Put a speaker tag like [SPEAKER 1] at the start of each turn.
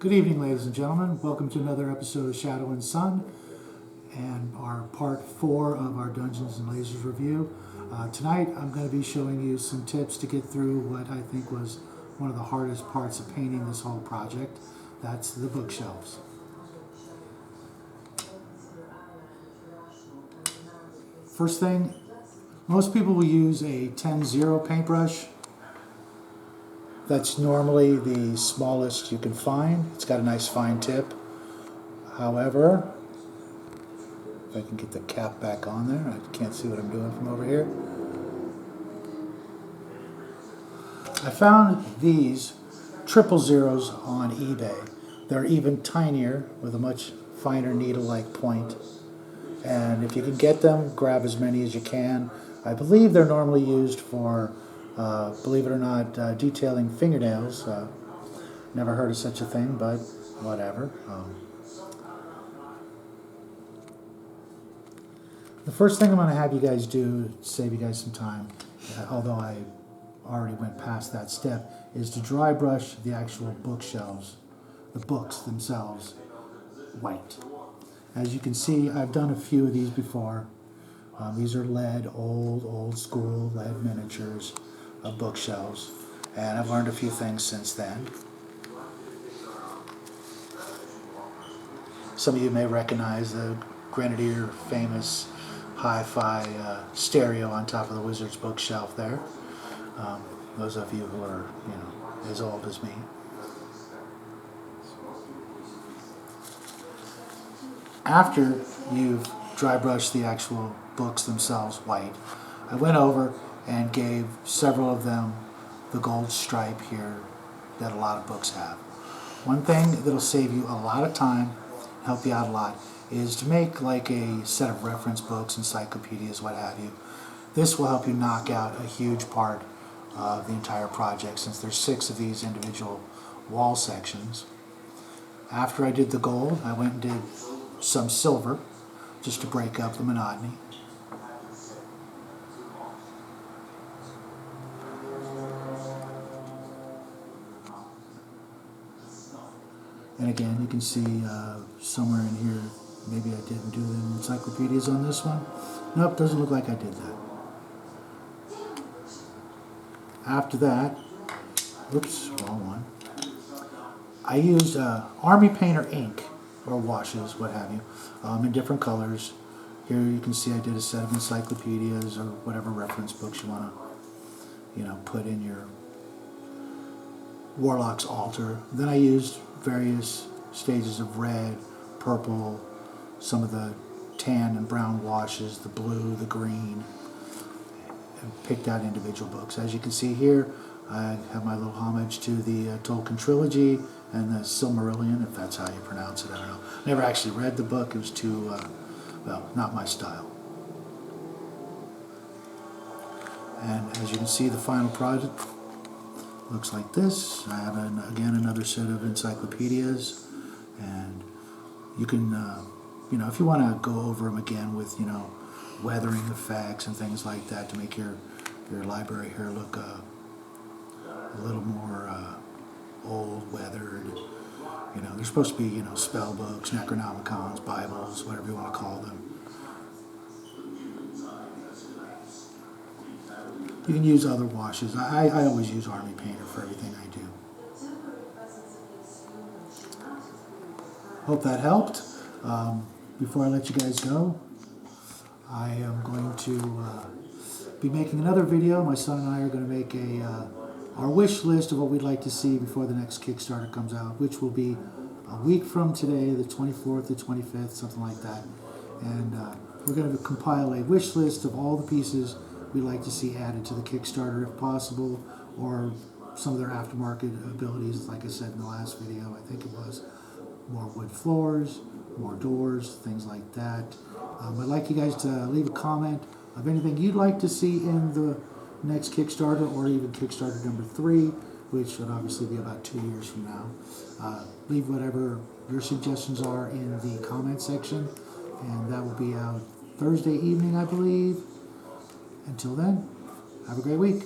[SPEAKER 1] Good evening, ladies and gentlemen. Welcome to another episode of Shadow and Sun and our part 4 of our Dungeons and Lasers review. Tonight I'm going to be showing you some tips to get through what I think was one of the hardest parts of painting this whole project. That's the bookshelves. First thing, most people will use a 10-0 paintbrush. That's normally the smallest you can find. It's got a nice fine tip. However, if I can get the cap back on there, I can't see what I'm doing from over here. I found these 000s on eBay. They're even tinier with a much finer needle-like point. And if you can get them, grab as many as you can. I believe they're normally used for believe it or not, detailing fingernails. Never heard of such a thing, but whatever. The first thing I'm going to have you guys do, to save you guys some time, although I already went past that step, is to dry brush the actual bookshelves, the books themselves, white. As you can see, I've done a few of these before. These are lead, old school lead miniatures of bookshelves, and I've learned a few things since then. Some of you may recognize the Grenadier famous hi-fi stereo on top of the Wizard's bookshelf there. Those of you who are, as old as me. After you've dry brushed the actual books themselves white, I went over and gave several of them the gold stripe here that a lot of books have. One thing that'll save you a lot of time, help you out a lot, is to make like a set of reference books, encyclopedias, what have you. This will help you knock out a huge part of the entire project, since there's 6 of these individual wall sections. After I did the gold, I went and did some silver just to break up the monotony. And again, you can see somewhere in here, maybe I didn't do the encyclopedias on this one. Nope, doesn't look like I did that. After that, oops, wrong one. I used Army Painter ink, or washes, what have you, in different colors. Here you can see I did a set of encyclopedias or whatever reference books you want to, put in your Warlocs Alter. Then I used various stages of red, purple, some of the tan and brown washes, the blue, the green, and picked out individual books. As you can see here, I have my little homage to the Tolkien trilogy and the Silmarillion, if that's how you pronounce it, I don't know. Never actually read the book, it was too, not my style. And as you can see, the final product looks like this. I have, again, another set of encyclopedias, and you can, if you want to go over them again with, weathering effects and things like that to make your library here look a little more old, weathered. They're supposed to be, spell books, Necronomicons, Bibles, whatever you want to call them. You can use other washes. I always use Army Painter for everything I do. Hope that helped. Before I let you guys go, I am going to be making another video. My son and I are going to make our wish list of what we'd like to see before the next Kickstarter comes out, which will be a week from today, the 24th, the 25th, something like that. And we're going to compile a wish list of all the pieces we'd like to see added to the Kickstarter if possible, or some of their aftermarket abilities, like I said in the last video, I think it was. More wood floors, more doors, things like that. I'd like you guys to leave a comment of anything you'd like to see in the next Kickstarter, or even Kickstarter number 3, which should obviously be about 2 years from now. Leave whatever your suggestions are in the comment section, and that will be out Thursday evening, I believe. Until then, have a great week.